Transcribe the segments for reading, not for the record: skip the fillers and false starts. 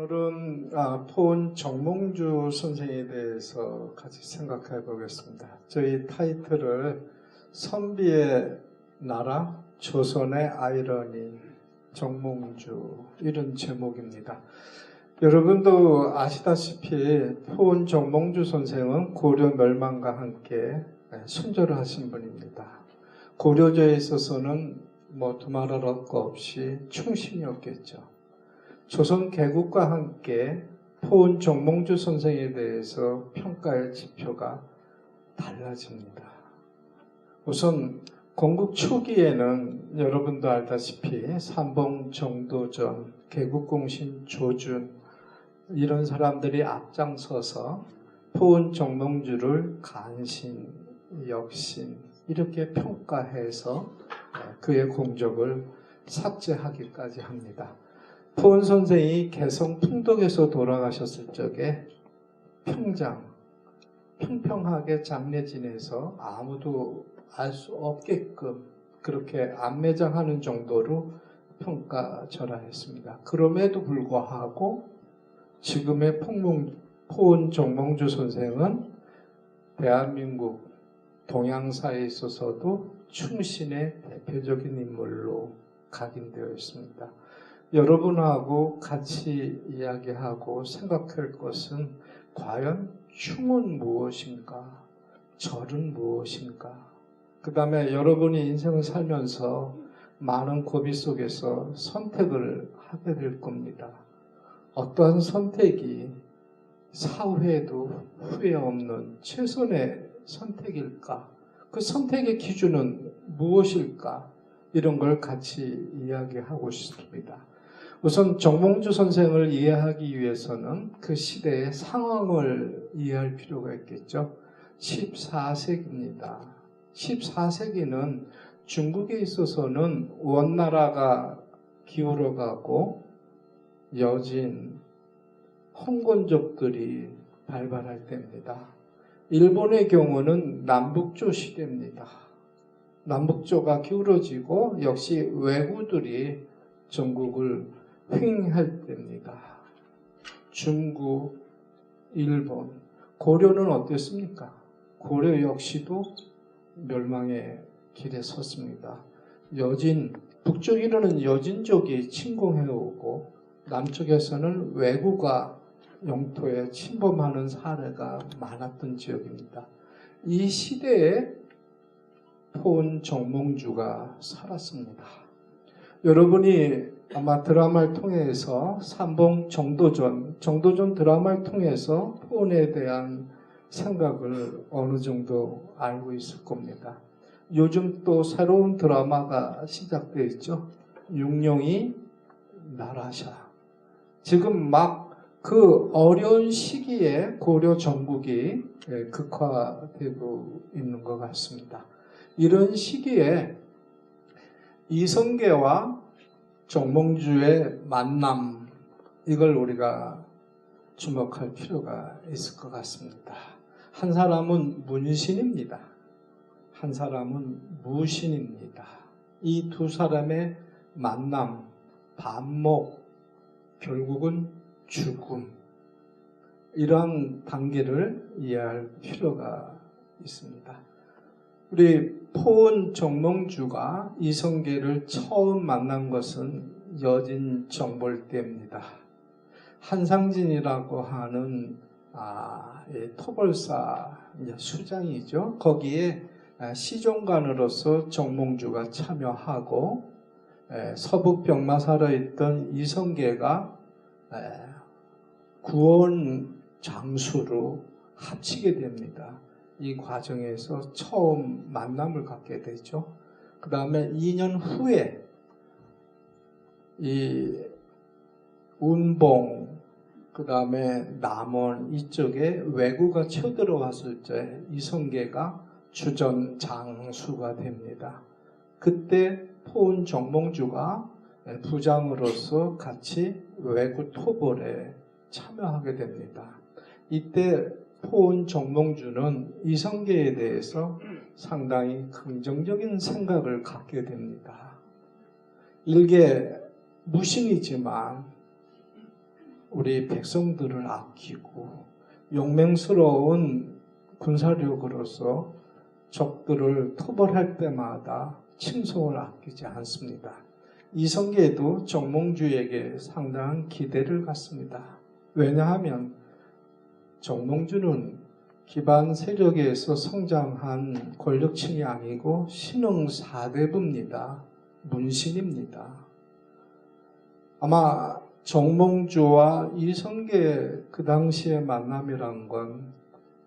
오늘은 포은 정몽주 선생에 대해서 같이 생각해 보겠습니다. 저희 타이틀을 선비의 나라, 조선의 아이러니, 정몽주 이런 제목입니다. 여러분도 아시다시피 포은 정몽주 선생은 고려 멸망과 함께 순교를 하신 분입니다. 고려제에 있어서는 두말할 것 없이 충신이었겠죠. 조선 개국과 함께 포은 정몽주 선생에 대해서 평가할 지표가 달라집니다. 우선 건국 초기에는 여러분도 알다시피 삼봉, 정도전, 개국공신, 조준 이런 사람들이 앞장서서 포은 정몽주를 간신, 역신 이렇게 평가해서 그의 공적을 삭제하기까지 합니다. 포은 선생이 개성 풍덕에서 돌아가셨을 적에 평평하게 장례 지내서 아무도 알 수 없게끔 그렇게 안매장하는 정도로 평가절하했습니다. 그럼에도 불구하고 지금의 포은 정몽주 선생은 대한민국 동양사에 있어서도 충신의 대표적인 인물로 각인되어 있습니다. 여러분하고 같이 이야기하고 생각할 것은 과연 충은 무엇인가? 절은 무엇인가? 그 다음에 여러분이 인생을 살면서 많은 고비 속에서 선택을 하게 될 겁니다. 어떠한 선택이 사후에도 후회 없는 최선의 선택일까? 그 선택의 기준은 무엇일까? 이런 걸 같이 이야기하고 싶습니다. 우선 정몽주 선생을 이해하기 위해서는 그 시대의 상황을 이해할 필요가 있겠죠. 14세기입니다. 14세기는 중국에 있어서는 원나라가 기울어가고 여진, 홍건족들이 발발할 때입니다. 일본의 경우는 남북조 시대입니다. 남북조가 기울어지고 역시 왜구들이 전국을 횡행할 때입니다. 중국, 일본, 고려는 어땠습니까? 고려 역시도 멸망의 길에 섰습니다. 북쪽에는 여진족이 침공해오고 남쪽에서는 왜구가 영토에 침범하는 사례가 많았던 지역입니다. 이 시대에 포은 정몽주가 살았습니다. 여러분이 아마 드라마를 통해서 삼봉 정도전 드라마를 통해서 포은에 대한 생각을 어느 정도 알고 있을 겁니다. 요즘 또 새로운 드라마가 시작되어 있죠. 육룡이 나라샤. 지금 막 그 어려운 시기에 고려 전국이 극화되고 있는 것 같습니다. 이런 시기에 이성계와 정몽주의 만남, 이걸 우리가 주목할 필요가 있을 것 같습니다. 한 사람은 문신입니다. 한 사람은 무신입니다. 이 두 사람의 만남, 반목, 결국은 죽음, 이러한 단계를 이해할 필요가 있습니다. 우리 포은 정몽주가 이성계를 처음 만난 것은 여진 정벌 때입니다. 한상진이라고 하는 토벌사 수장이죠. 거기에 시종관으로서 정몽주가 참여하고 서북 병마사로 있던 이성계가 구원 장수로 합치게 됩니다. 이 과정에서 처음 만남을 갖게 되죠. 그 다음에 2년 후에 이 운봉, 그 다음에 남원 이쪽에 왜구가 쳐들어왔을 때 이성계가 주전 장수가 됩니다. 그때 포은 정몽주가 부장으로서 같이 왜구 토벌에 참여하게 됩니다. 이때 포은 정몽주는 이성계에 대해서 상당히 긍정적인 생각을 갖게 됩니다. 일개 무신이지만 우리 백성들을 아끼고 용맹스러운 군사력으로서 적들을 토벌할 때마다 침송을 아끼지 않습니다. 이성계도 정몽주에게 상당한 기대를 갖습니다. 왜냐하면 정몽주는 기반 세력에서 성장한 권력층이 아니고 신흥 사대부입니다. 문신입니다. 아마 정몽주와 이성계의 그 당시의 만남이란 건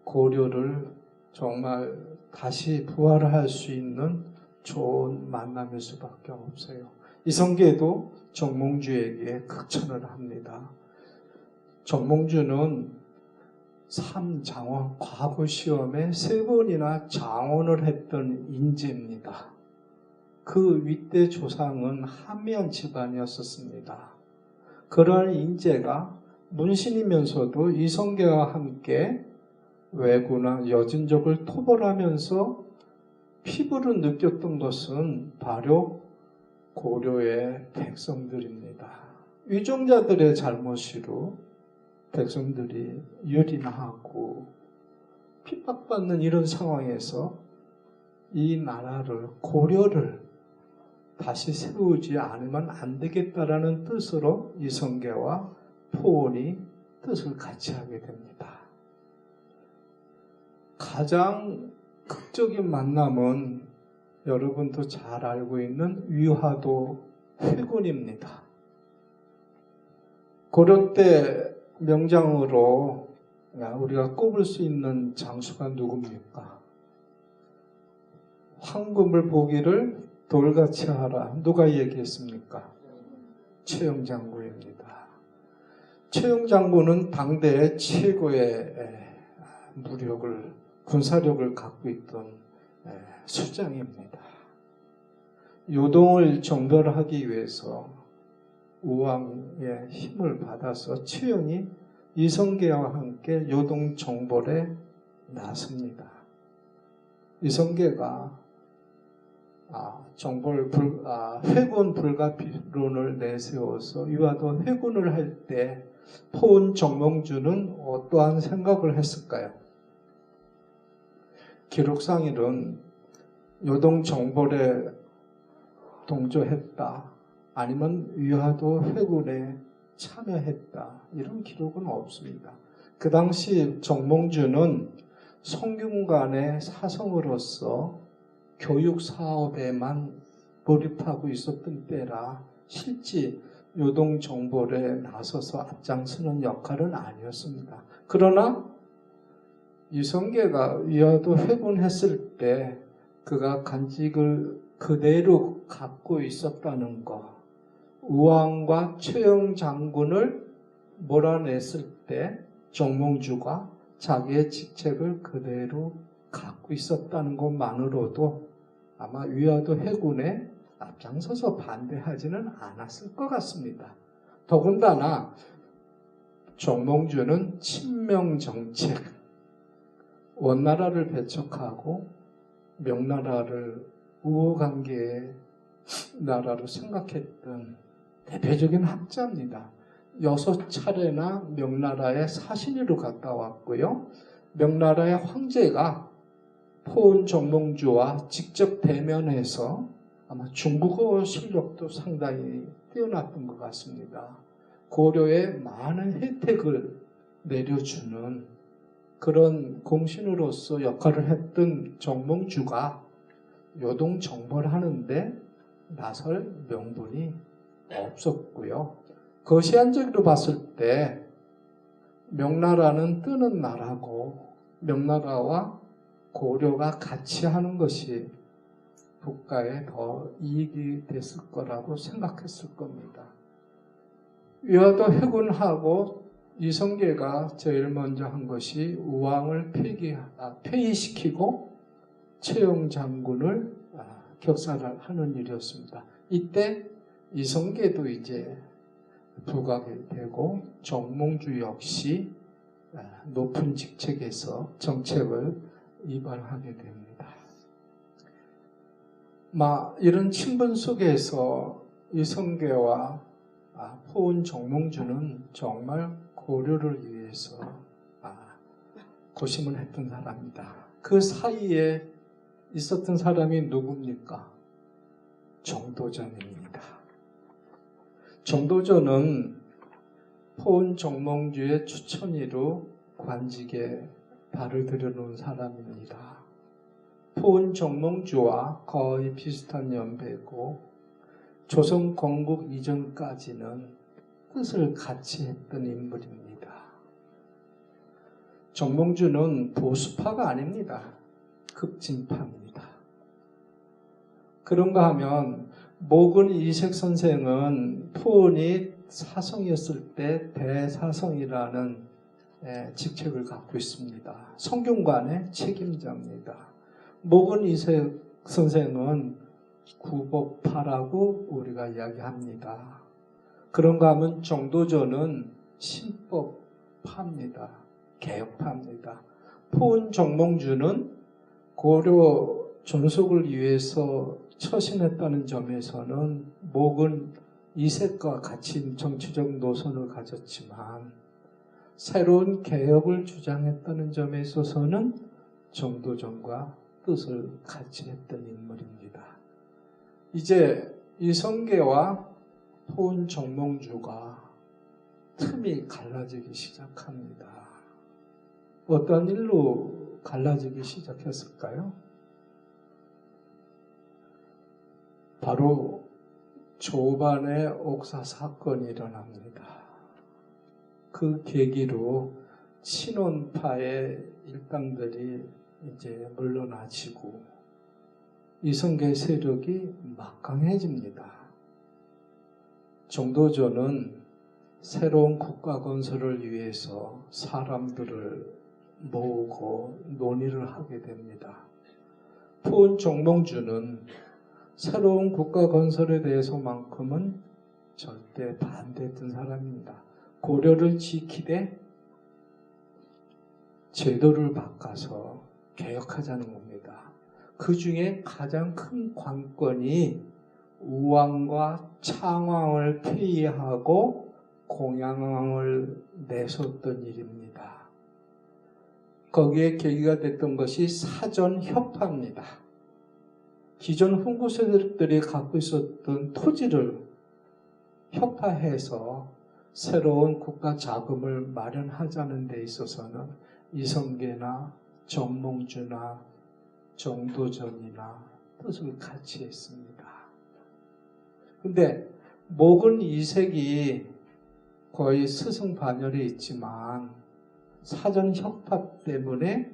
고려를 정말 다시 부활할 수 있는 좋은 만남일 수밖에 없어요. 이성계도 정몽주에게 극찬을 합니다. 정몽주는 삼장원 과거 시험에 3번이나 장원을 했던 인재입니다. 그 윗대 조상은 한미한 집안이었었습니다. 그러한 인재가 문신이면서도 이성계와 함께 왜구나 여진족을 토벌하면서 피부로 느꼈던 것은 바로 고려의 백성들입니다. 위종자들의 잘못으로 백성들이 유린하고 핍박받는 이런 상황에서 이 나라를, 고려를 다시 세우지 않으면 안 되겠다라는 뜻으로 이성계와 포원이 뜻을 같이 하게 됩니다. 가장 극적인 만남은 여러분도 잘 알고 있는 위화도 회군입니다. 고려 때 명장으로 우리가 꼽을 수 있는 장수가 누굽니까? 황금을 보기를 돌같이 하라. 누가 얘기했습니까? 최영장구입니다. 최영장구는 당대의 최고의 무력을, 군사력을 갖고 있던 수장입니다. 요동을 정벌하기 위해서 우왕의 힘을 받아서 최영이 이성계와 함께 요동 정벌에 나섭니다. 이성계가 회군 불가피론을 내세워서 위화도 회군을 할 때 포은 정몽주는 어떠한 생각을 했을까요? 기록상에는 요동 정벌에 동조했다, 아니면 위화도 회군에 참여했다, 이런 기록은 없습니다. 그 당시 정몽주는 성균관의 사성으로서 교육 사업에만 몰입하고 있었던 때라 실제 요동 정벌에 나서서 앞장서는 역할은 아니었습니다. 그러나 이성계가 위화도 회군했을 때 그가 간직을 그대로 갖고 있었다는 것, 우왕과 최영 장군을 몰아냈을 때 정몽주가 자기의 직책을 그대로 갖고 있었다는 것만으로도 아마 위화도 회군에 앞장서서 반대하지는 않았을 것 같습니다. 더군다나 정몽주는 친명정책, 원나라를 배척하고 명나라를 우호관계의 나라로 생각했던 대표적인 학자입니다. 6차례나 명나라의 사신으로 갔다 왔고요. 명나라의 황제가 포은 정몽주와 직접 대면해서 아마 중국어 실력도 상당히 뛰어났던 것 같습니다. 고려에 많은 혜택을 내려주는 그런 공신으로서 역할을 했던 정몽주가 요동 정벌하는데 나설 명분이 없었고요. 거시안적으로 봤을 때 명나라는 뜨는 나라고 명나라와 고려가 같이 하는 것이 국가에 더 이익이 됐을 거라고 생각했을 겁니다. 위화도 회군하고 이성계가 제일 먼저 한 것이 우왕을 폐위시키고 최영 장군을 격살하는 일이었습니다. 이때 이성계도 이제 부각이 되고 정몽주 역시 높은 직책에서 정책을 이발하게 됩니다. 이런 친분 속에서 이성계와 포은 정몽주는 정말 고려를 위해서 고심을 했던 사람이다. 그 사이에 있었던 사람이 누굽니까? 정도전입니다. 정도전은 포은 정몽주의 추천위로 관직에 발을 들여놓은 사람입니다. 포은 정몽주와 거의 비슷한 연배고 조선 건국 이전까지는 뜻을 같이 했던 인물입니다. 정몽주는 보수파가 아닙니다. 급진파입니다. 그런가 하면 목은 이색 선생은 포은이 사성이었을 때 대사성이라는 직책을 갖고 있습니다. 성균관의 책임자입니다. 목은 이색 선생은 구법파라고 우리가 이야기합니다. 그런가 하면 정도전은 신법파입니다. 개혁파입니다. 포은 정몽주는 고려 존속을 위해서 처신했다는 점에서는 목은 이색과 같이 정치적 노선을 가졌지만 새로운 개혁을 주장했다는 점에 있어서는 정도전과 뜻을 같이 했던 인물입니다. 이제 이성계와 포은 정몽주가 틈이 갈라지기 시작합니다. 어떤 일로 갈라지기 시작했을까요? 바로 조반의 옥사 사건이 일어납니다. 그 계기로 친원파의 일당들이 이제 물러나지고 이성계 세력이 막강해집니다. 정도전은 새로운 국가 건설을 위해서 사람들을 모으고 논의를 하게 됩니다. 포은 정몽주는 새로운 국가 건설에 대해서만큼은 절대 반대했던 사람입니다. 고려를 지키되 제도를 바꿔서 개혁하자는 겁니다. 그 중에 가장 큰 관건이 우왕과 창왕을 폐위하고 공양왕을 내세웠던 일입니다. 거기에 계기가 됐던 것이 사전협파입니다. 기존 훈구 세력들이 갖고 있었던 토지를 협파해서 새로운 국가 자금을 마련하자는 데 있어서는 이성계나 정몽주나 정도전이나 뜻을 같이 했습니다. 근데 목은 이색이 거의 스승반열에 있지만 사전 협파 때문에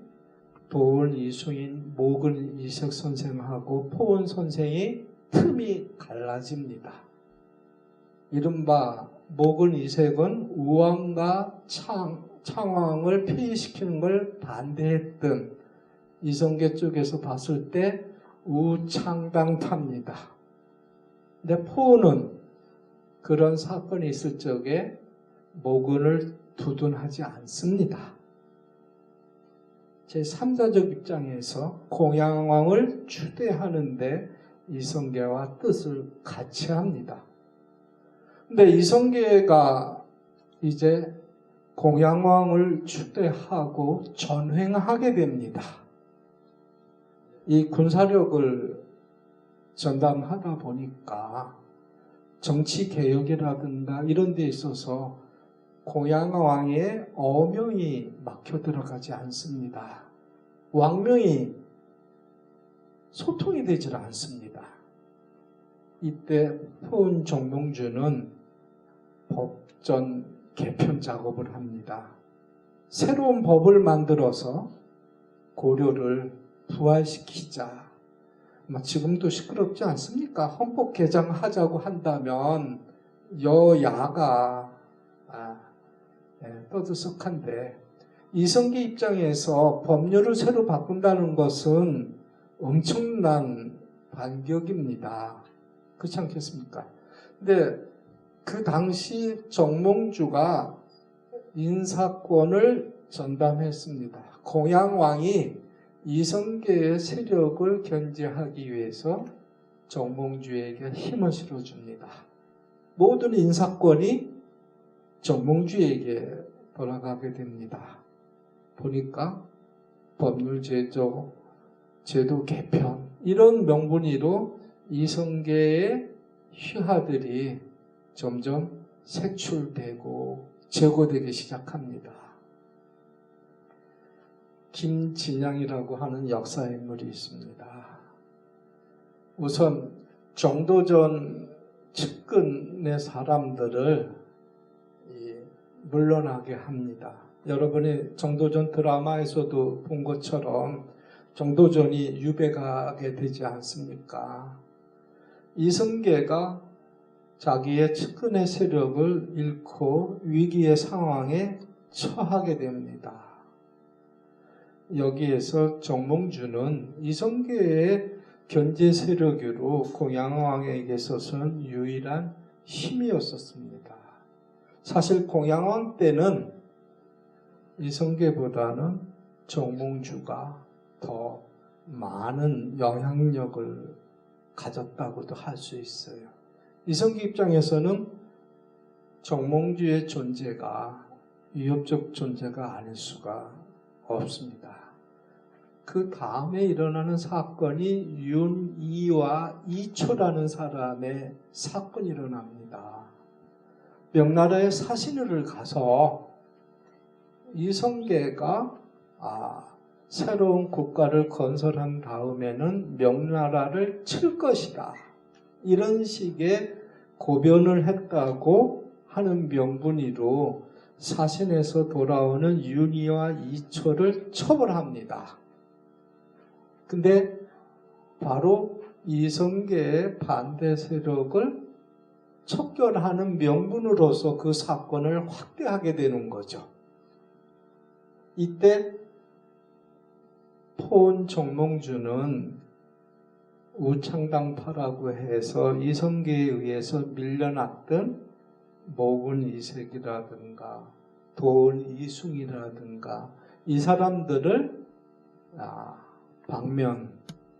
도은 이숭인 목은 이색 선생하고 포은 선생이 틈이 갈라집니다. 이른바 목은 이색은 우왕과 창왕을 폐위시키는 걸 반대했던 이성계 쪽에서 봤을 때 우창당파입니다. 근데 포은은 그런 사건이 있을 적에 목은을 두둔하지 않습니다. 제3자적 입장에서 공양왕을 추대하는데 이성계와 뜻을 같이 합니다. 근데 이성계가 이제 공양왕을 추대하고 전횡하게 됩니다. 이 군사력을 전담하다 보니까 정치개혁이라든가 이런 데 있어서 공양왕의 어명이 막혀 들어가지 않습니다. 왕명이 소통이 되질 않습니다. 이때 포은 정몽주는 법전 개편 작업을 합니다. 새로운 법을 만들어서 고려를 부활시키자. 지금도 시끄럽지 않습니까? 헌법 개정하자고 한다면 여야가 떠들썩한데 이성계 입장에서 법률을 새로 바꾼다는 것은 엄청난 반격입니다. 그렇지 않겠습니까? 근데 그 당시 정몽주가 인사권을 전담했습니다. 공양왕이 이성계의 세력을 견제하기 위해서 정몽주에게 힘을 실어줍니다. 모든 인사권이 정몽주에게 돌아가게 됩니다. 보니까 법률제도, 제도 개편 이런 명분으로 이성계의 휘하들이 점점 색출되고 제거되기 시작합니다. 김진양이라고 하는 역사 인물이 있습니다. 우선 정도전 측근의 사람들을 물러나게 합니다. 여러분이 정도전 드라마에서도 본 것처럼 정도전이 유배가게 되지 않습니까? 이성계가 자기의 측근의 세력을 잃고 위기의 상황에 처하게 됩니다. 여기에서 정몽주는 이성계의 견제 세력으로 공양왕에게 있어서는 유일한 힘이었었습니다. 사실 공양왕 때는 이성계보다는 정몽주가 더 많은 영향력을 가졌다고도 할 수 있어요. 이성계 입장에서는 정몽주의 존재가 위협적 존재가 아닐 수가 없습니다. 그 다음에 일어나는 사건이 윤이와 이초라는 사람의 사건이 일어납니다. 명나라의 사신을 가서 이성계가 새로운 국가를 건설한 다음에는 명나라를 칠 것이다. 이런 식의 고변을 했다고 하는 명분으로 사신에서 돌아오는 윤희와 이초를 처벌합니다. 근데 바로 이성계의 반대 세력을 척결하는 명분으로서 그 사건을 확대하게 되는 거죠. 이때 포온 정몽주는 우창당파라고 해서 이성계에 의해서 밀려났던 모군 이색이라든가 도은 이숭이라든가 이 사람들을 방면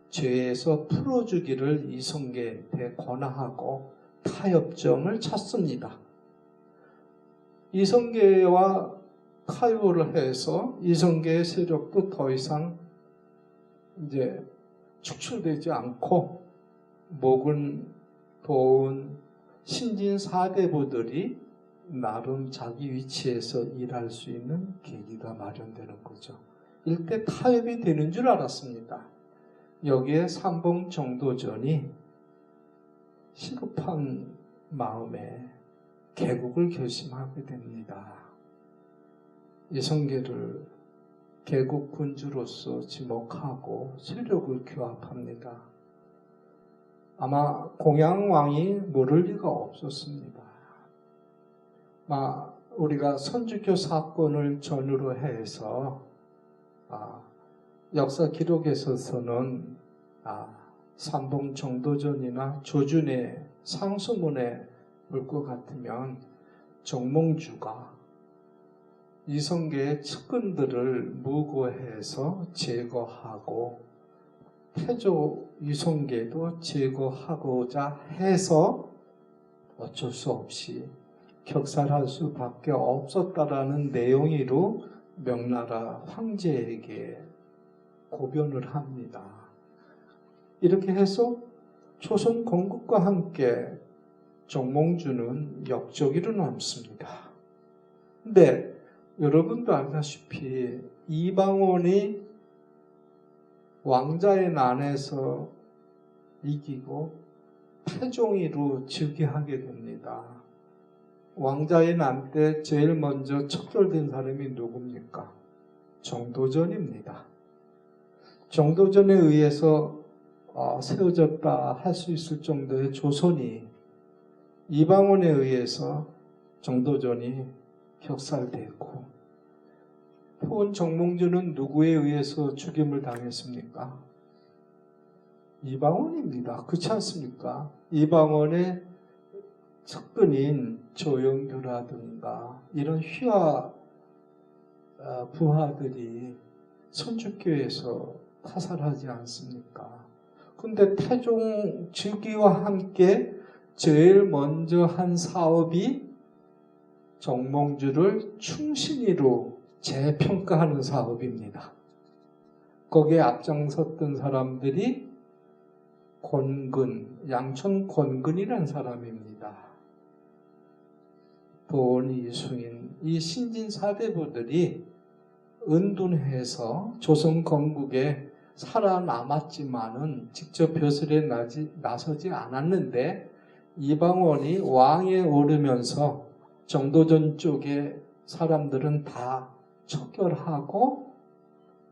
죄에서 풀어주기를 이성계한테 권하고 타협점을 찾습니다. 이성계와 타협을 해서 이성계의 세력도 더 이상 이제 축출되지 않고 모군, 도은, 신진 4대부들이 나름 자기 위치에서 일할 수 있는 계기가 마련되는 거죠. 일대 타협이 되는 줄 알았습니다. 여기에 삼봉 정도전이 시급한 마음에 개국을 결심하게 됩니다. 이성계를 개국 군주로서 지목하고 세력을 규합합니다. 아마 공양왕이 모를 리가 없었습니다. 우리가 선주교 사건을 전후로 해서 역사 기록에서는 삼봉 정도전이나 조준의 상수문에 볼 것 같으면 정몽주가 이성계의 측근들을 무고해서 제거하고 태조 이성계도 제거하고자 해서 어쩔 수 없이 격살할 수밖에 없었다라는 내용으로 명나라 황제에게 고변을 합니다. 이렇게 해서 조선 건국과 함께 정몽주는 역적으로 남습니다. 근데 여러분도 알다시피 이방원이 왕자의 난에서 이기고 태종이로 즉위하게 됩니다. 왕자의 난 때 제일 먼저 척결된 사람이 누굽니까? 정도전입니다. 정도전에 의해서 세워졌다 할 수 있을 정도의 조선이 이방원에 의해서 정도전이 격살되고 포온 정몽주는 누구에 의해서 죽임을 당했습니까? 이방원입니다. 그렇지 않습니까? 이방원의 측근인 조영규라든가 이런 휘하 부하들이 선주교에서 타살하지 않습니까? 근데 태종 즉위와 함께 제일 먼저 한 사업이 정몽주를 충신이로 재평가하는 사업입니다. 거기에 앞장섰던 사람들이 권근, 양촌 권근이라는 사람입니다. 도원, 이수인, 이 신진 사대부들이 은둔해서 조선 건국에 살아남았지만은 직접 벼슬에 나서지 않았는데 이방원이 왕에 오르면서 정도전 쪽의 사람들은 다 척결하고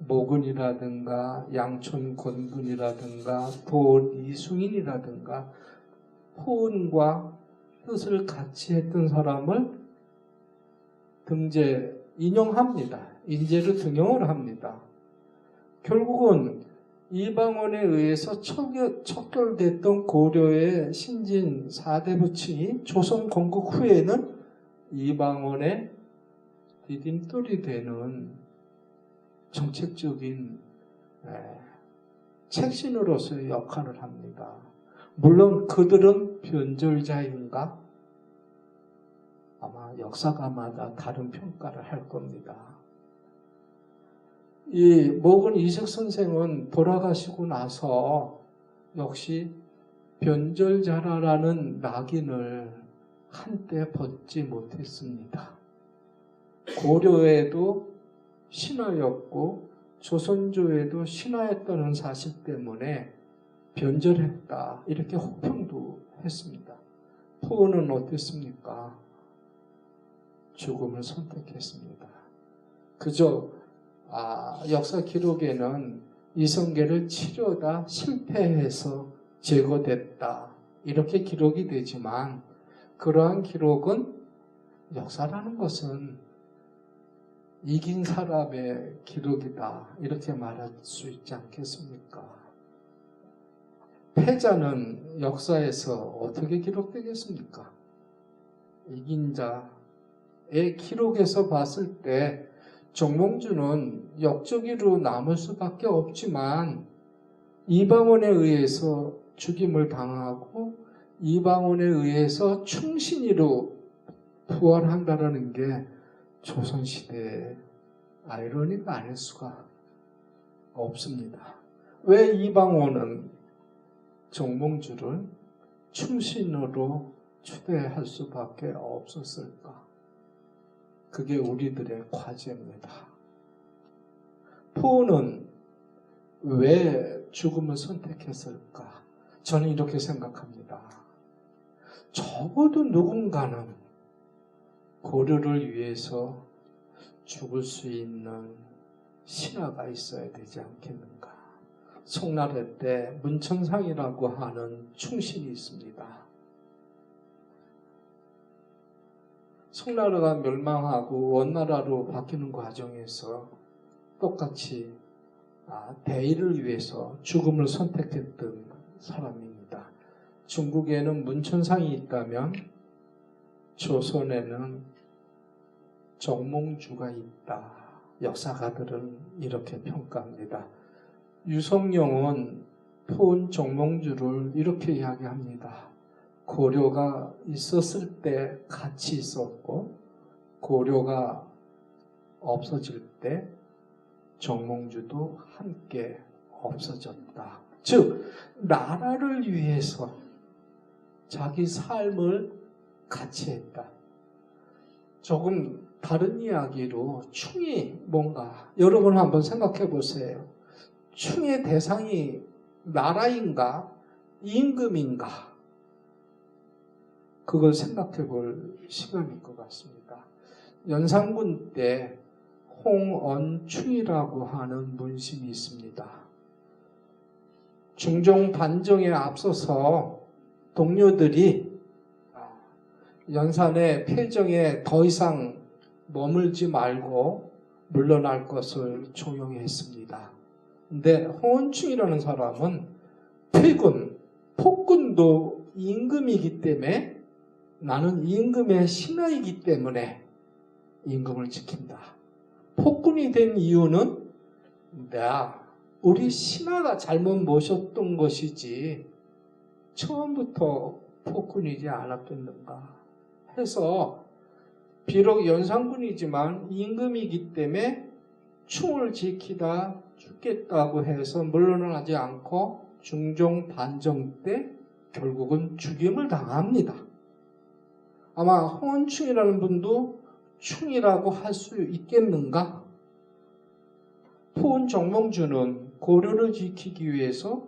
모근이라든가 양촌 권근이라든가 도원 이승인이라든가 포은과 뜻을 같이 했던 사람을 등재 인용합니다. 인재로 등용을 합니다. 결국은 이방원에 의해서 척결됐던 고려의 신진 4대 부친이 조선 건국 후에는 이방원의 디딤돌이 되는 정책적인 책신으로서의 역할을 합니다. 물론 그들은 변절자인가? 아마 역사가마다 다른 평가를 할 겁니다. 이 모근 이석 선생은 돌아가시고 나서 역시 변절자라는 낙인을 한때 벗지 못했습니다. 고려에도 신하였고 조선조에도 신하였다는 사실 때문에 변절했다 이렇게 혹평도 했습니다. 포은은 어땠습니까? 죽음을 선택했습니다. 그저 역사 기록에는 이성계를 치려다 실패해서 제거됐다 이렇게 기록이 되지만 그러한 기록은 역사라는 것은 이긴 사람의 기록이다 이렇게 말할 수 있지 않겠습니까? 패자는 역사에서 어떻게 기록되겠습니까? 이긴 자의 기록에서 봤을 때 정몽주는 역적이로 남을 수밖에 없지만 이방원에 의해서 죽임을 당하고 이방원에 의해서 충신이로 부활한다는 게 조선시대의 아이러니가 아닐 수가 없습니다. 왜 이방원은 정몽주를 충신으로 추대할 수밖에 없었을까? 그게 우리들의 과제입니다. 포은은 왜 죽음을 선택했을까? 저는 이렇게 생각합니다. 적어도 누군가는 고려를 위해서 죽을 수 있는 신하가 있어야 되지 않겠는가? 송나라 때 문천상이라고 하는 충신이 있습니다. 송나라가 멸망하고 원나라로 바뀌는 과정에서 똑같이 대의를 위해서 죽음을 선택했던 사람입니다. 중국에는 문천상이 있다면 조선에는 정몽주가 있다. 역사가들은 이렇게 평가합니다. 유성룡은 포은 정몽주를 이렇게 이야기합니다. 고려가 있었을 때 같이 있었고 고려가 없어질 때 정몽주도 함께 없어졌다. 즉 나라를 위해서 자기 삶을 같이 했다. 조금 다른 이야기로 충이 뭔가 여러분 한번 생각해 보세요. 충의 대상이 나라인가 임금인가? 그걸 생각해 볼 시간일 것 같습니다. 연산군 때 홍언충이라고 하는 문신이 있습니다. 중종 반정에 앞서서 동료들이 연산의 패정에 더 이상 머물지 말고 물러날 것을 종용했습니다. 근데 홍언충이라는 사람은 폭군도 임금이기 때문에 나는 임금의 신하이기 때문에 임금을 지킨다. 폭군이 된 이유는 우리 신하가 잘못 모셨던 것이지 처음부터 폭군이지 않았겠는가 해서 비록 연산군이지만 임금이기 때문에 충을 지키다 죽겠다고 해서 물러나지 않고 중종 반정 때 결국은 죽임을 당합니다. 아마 홍원충이라는 분도 충이라고 할 수 있겠는가? 포은 정몽주는 고려를 지키기 위해서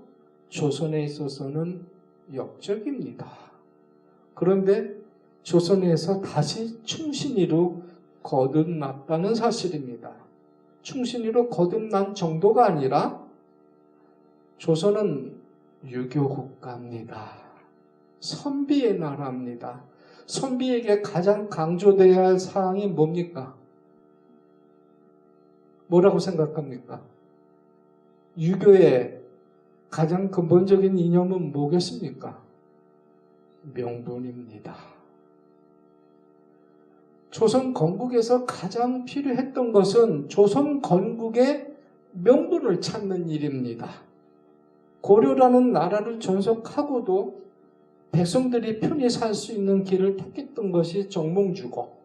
조선에 있어서는 역적입니다. 그런데 조선에서 다시 충신이로 거듭났다는 사실입니다. 충신이로 거듭난 정도가 아니라 조선은 유교 국가입니다. 선비의 나라입니다. 선비에게 가장 강조되어야 할 사항이 뭡니까? 뭐라고 생각합니까? 유교의 가장 근본적인 이념은 뭐겠습니까? 명분입니다. 조선 건국에서 가장 필요했던 것은 조선 건국의 명분을 찾는 일입니다. 고려라는 나라를 존속하고도 백성들이 편히 살 수 있는 길을 택했던 것이 정몽주고,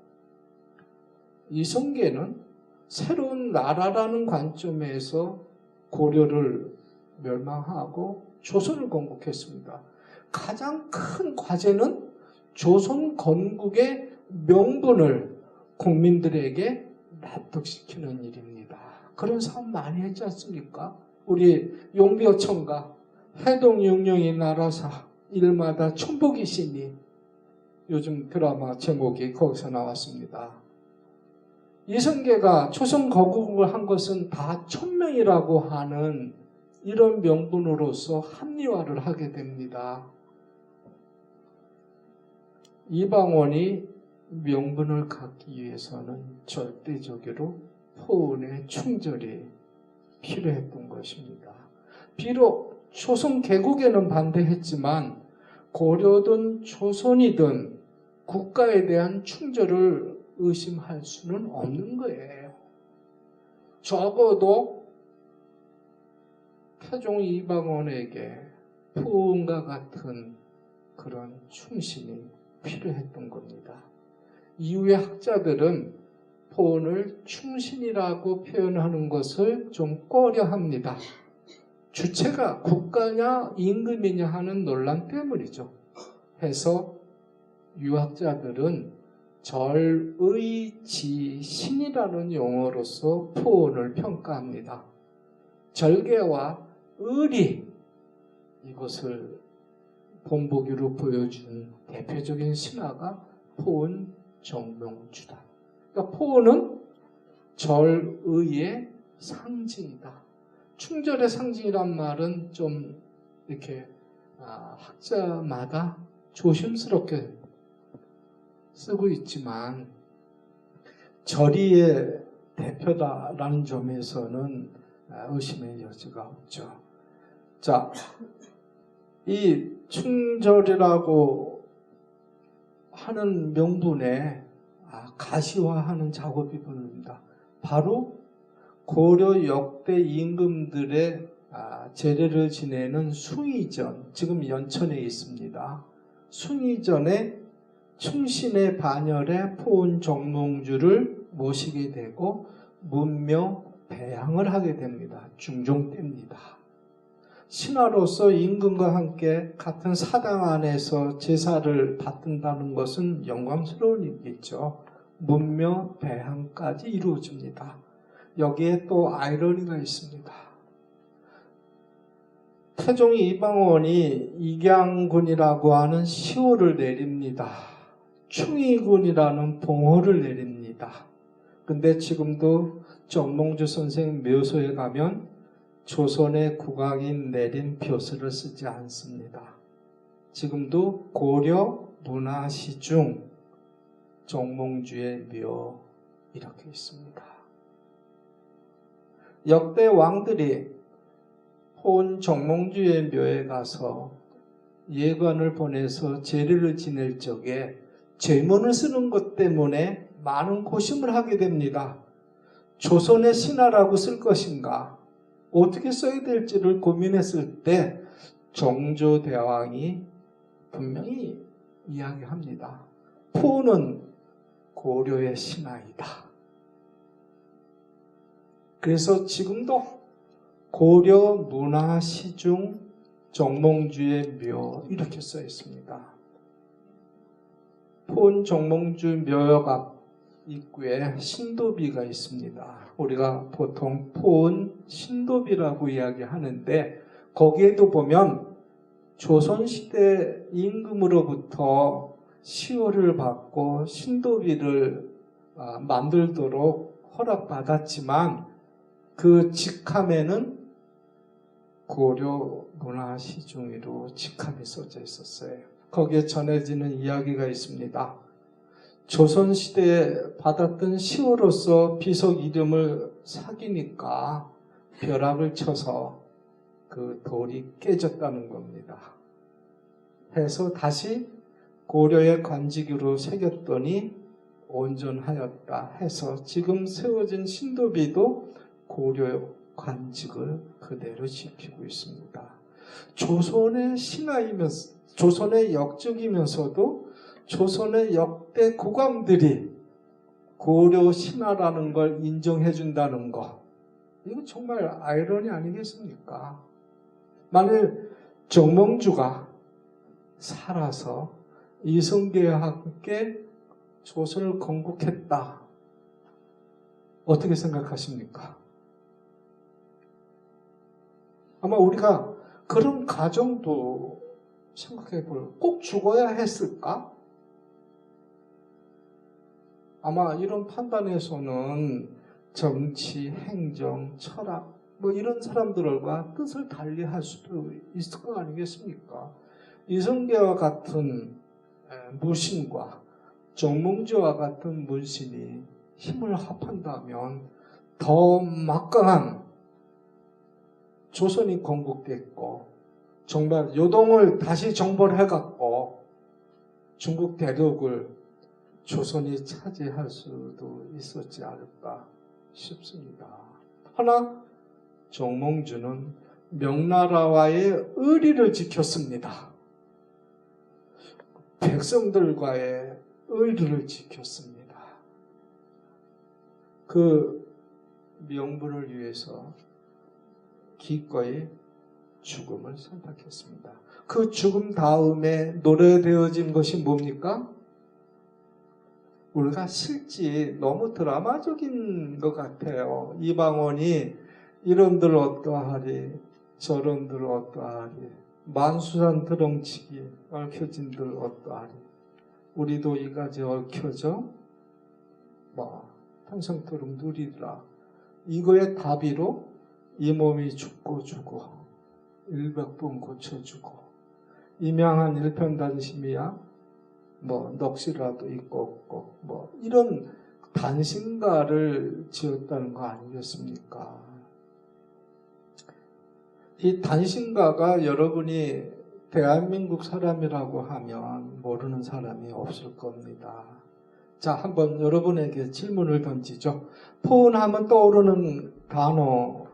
이성계는 새로운 나라라는 관점에서 고려를 멸망하고 조선을 건국했습니다. 가장 큰 과제는 조선 건국의 명분을 국민들에게 납득시키는 일입니다. 그런 사업 많이 했지 않습니까? 우리 용비어천가, 해동영령이 나라사, 일마다 춘복이시니, 요즘 드라마 제목이 거기서 나왔습니다. 이성계가 조선 건국을 한 것은 다 천명이라고 하는 이런 명분으로서 합리화를 하게 됩니다. 이방원이 명분을 갖기 위해서는 절대적으로 포은의 충절이 필요했던 것입니다. 비록 조선 개국에는 반대했지만 고려든 조선이든 국가에 대한 충절을 의심할 수는 없는 거예요. 적어도 태종 이방원에게 포은과 같은 그런 충신이 필요했던 겁니다. 이후의 학자들은 포은을 충신이라고 표현하는 것을 좀 꺼려합니다. 주체가 국가냐 임금이냐 하는 논란 때문이죠. 해서 유학자들은 절의지신이라는 용어로서 포은을 평가합니다. 절개와 의리, 이것을 본보기로 보여준 대표적인 신화가 포은 정몽주다. 그러니까 포은은 절의의 상징이다. 충절의 상징이란 말은 좀 이렇게 학자마다 조심스럽게 쓰고 있지만 절의의 대표다라는 점에서는 의심의 여지가 없죠. 자, 이 충절이라고 하는 명분에 가시화하는 작업이 벌어집니다. 바로 고려 역대 임금들의 제례를 지내는 숭의전, 지금 연천에 있습니다. 숭의전에 충신의 반열에 포은 정몽주를 모시게 되고 문묘 배양을 하게 됩니다. 중종 때입니다. 신하로서 임금과 함께 같은 사당 안에서 제사를 받든다는 것은 영광스러운 일이겠죠. 문묘 배양까지 이루어집니다. 여기에 또 아이러니가 있습니다. 태종 이방원이 익양군이라고 하는 시호를 내립니다. 충의군이라는 봉호를 내립니다. 근데 지금도 정몽주 선생 묘소에 가면 조선의 국왕이 내린 벼슬을 쓰지 않습니다. 지금도 고려 문화시 중 정몽주의 묘 이렇게 있습니다. 역대 왕들이 포은 정몽주의 묘에 가서 예관을 보내서 제례를 지낼 적에 제문을 쓰는 것 때문에 많은 고심을 하게 됩니다. 조선의 신하라고 쓸 것인가, 어떻게 써야 될지를 고민했을 때 정조대왕이 분명히 이야기합니다. 포는 고려의 신하이다. 그래서 지금도 고려 문화시중 정몽주의 묘 이렇게 써 있습니다. 포은 정몽주 묘역 앞 입구에 신도비가 있습니다. 우리가 보통 포은 신도비라고 이야기하는데 거기에도 보면 조선시대 임금으로부터 시호를 받고 신도비를 만들도록 허락받았지만 그 직함에는 고려 문화시중으로 직함이 써져 있었어요. 거기에 전해지는 이야기가 있습니다. 조선시대에 받았던 시호로서 비석 이름을 사귀니까 벼락을 쳐서 그 돌이 깨졌다는 겁니다. 해서 다시 고려의 관직으로 새겼더니 온전하였다 해서 지금 세워진 신도비도 고려 관직을 그대로 지키고 있습니다. 조선의 신하이면서, 조선의 역적이면서도 조선의 역대 국왕들이 고려 신하라는 걸 인정해 준다는 거, 이거 정말 아이러니 아니겠습니까? 만일 정몽주가 살아서 이성계와 함께 조선을 건국했다, 어떻게 생각하십니까? 아마 우리가 그런 가정도 생각해 볼, 꼭 죽어야 했을까? 아마 이런 판단에서는 정치, 행정, 철학 뭐 이런 사람들과 뜻을 달리할 수도 있을 거 아니겠습니까? 이성계와 같은 무신과 정몽주와 같은 문신이 힘을 합한다면 더 막강한 조선이 건국됐고 정말 요동을 다시 정벌해갖고 중국 대륙을 조선이 차지할 수도 있었지 않을까 싶습니다. 허나 정몽주는 명나라와의 의리를 지켰습니다. 백성들과의 의리를 지켰습니다. 그 명분을 위해서 기꺼이 죽음을 선택했습니다. 그 죽음 다음에 노래되어진 것이 뭡니까? 우리가 실제 너무 드라마적인 것 같아요. 이방원이 이런들 어떠하리, 저런들 어떠하리, 만수산 드렁치기 얽혀진들 어떠하리, 우리도 이가지 얽혀져 탄성토록 누리라. 이거의 답이로 이 몸이 죽고 주고 일백번 고쳐주고 임양한 일편단심이야 넋이라도 있고 없고 이런 단신가를 지었다는 거 아니겠습니까? 이 단신가가 여러분이 대한민국 사람이라고 하면 모르는 사람이 없을 겁니다. 자, 한번 여러분에게 질문을 던지죠. 포은하면 떠오르는 단어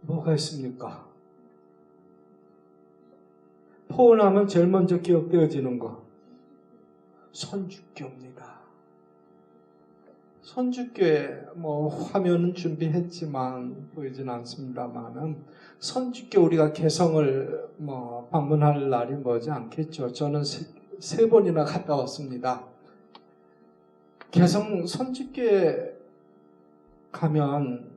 뭐가 있습니까? 포은하면 제일 먼저 기억되어지는 거 선주교입니다. 선주교에 화면은 준비했지만 보이진 않습니다만은 선주교 우리가 개성을 방문할 날이 머지 않겠죠. 저는 세 번이나 갔다 왔습니다. 개성 선주교에 가면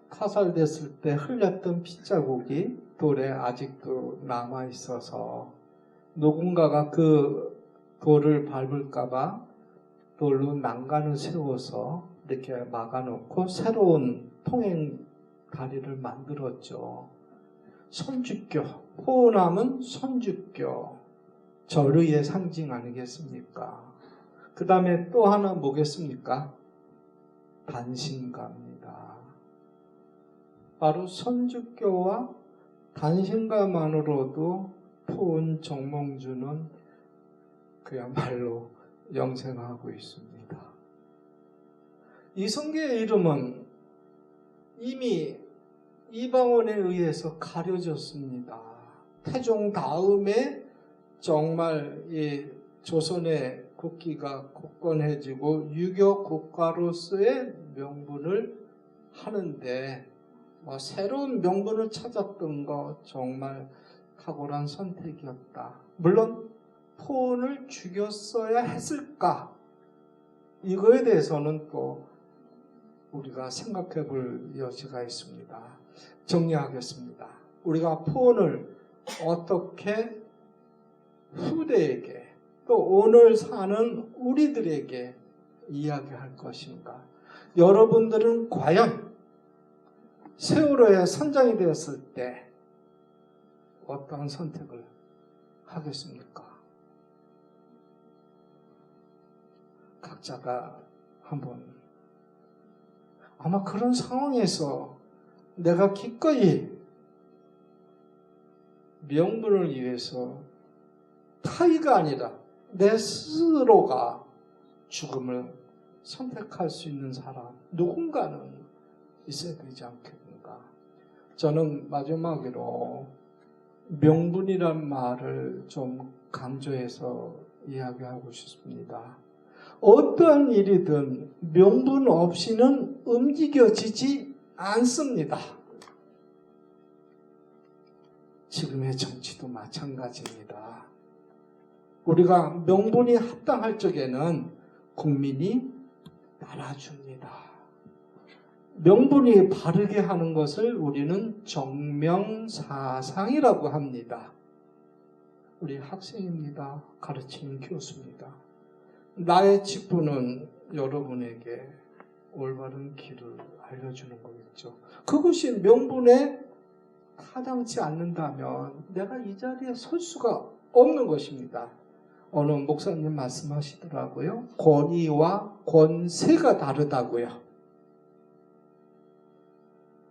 파살됐을 때 흘렸던 핏자국이 돌에 아직도 남아 있어서 누군가가 그 돌을 밟을까봐 돌로 난간을 세워서 이렇게 막아놓고 새로운 통행 다리를 만들었죠. 선주교, 포은하면 선주교, 절의의 상징 아니겠습니까? 그 다음에 또 하나 뭐겠습니까? 단신가입니다. 바로 선주교와 단신가만으로도 포은 정몽주는 그야말로 영생하고 있습니다. 이성계의 이름은 이미 이방원에 의해서 가려졌습니다. 태종 다음에 정말 이 조선의 국기가 굳건해지고 유교 국가로서의 명분을 하는데 새로운 명분을 찾았던 거 정말 탁월한 선택이었다. 물론 포온을 죽였어야 했을까? 이거에 대해서는 또 우리가 생각해 볼 여지가 있습니다. 정리하겠습니다. 우리가 포온을 어떻게 후대에게 또 오늘 사는 우리들에게 이야기할 것인가? 여러분들은 과연 세월호의 선장이 되었을 때 어떠한 선택을 하겠습니까? 각자가 한번 아마 그런 상황에서 내가 기꺼이 명분을 위해서 타의가 아니라 내 스스로가 죽음을 선택할 수 있는 사람 누군가는 있어야 되지 않겠는가? 저는 마지막으로 명분이란 말을 좀 강조해서 이야기하고 싶습니다. 어떠한 일이든 명분 없이는 움직여지지 않습니다. 지금의 정치도 마찬가지입니다. 우리가 명분이 합당할 적에는 국민이 따라줍니다. 명분이 바르게 하는 것을 우리는 정명사상이라고 합니다. 우리 학생입니다. 가르치는 교수입니다. 나의 직분은 여러분에게 올바른 길을 알려주는 거겠죠. 그것이 명분에 타당치 않는다면 내가 이 자리에 설 수가 없는 것입니다. 어느 목사님 말씀하시더라고요. 권위와 권세가 다르다고요.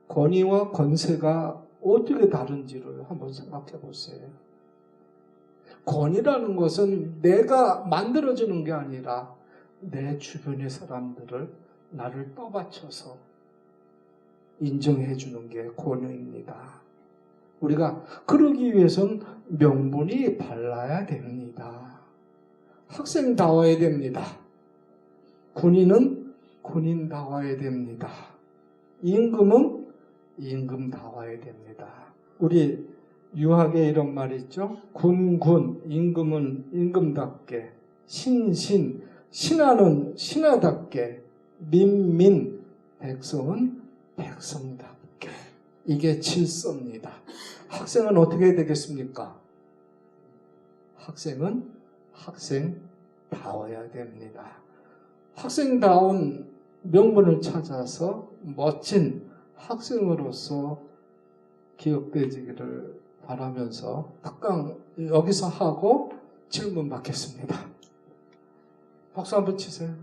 권위와 권세가 어떻게 다른지를 한번 생각해 보세요. 권위라는 것은 내가 만들어주는 게 아니라 내 주변의 사람들을 나를 떠받쳐서 인정해 주는 게 권위입니다. 우리가 그러기 위해서는 명분이 발라야 됩니다. 학생다워야 됩니다. 군인은 군인다워야 됩니다. 임금은 임금다워야 됩니다. 우리 유학에 이런 말이 있죠. 군, 임금은 임금답게, 신하는 신하답게, 민민, 백성은 백성답게. 이게 질서입니다. 학생은 어떻게 되겠습니까? 학생은 학생다워야 됩니다. 학생다운 명분을 찾아서 멋진 학생으로서 기억되기를 바라면서 특강 여기서 하고 질문 받겠습니다. 박수 한번 치세요.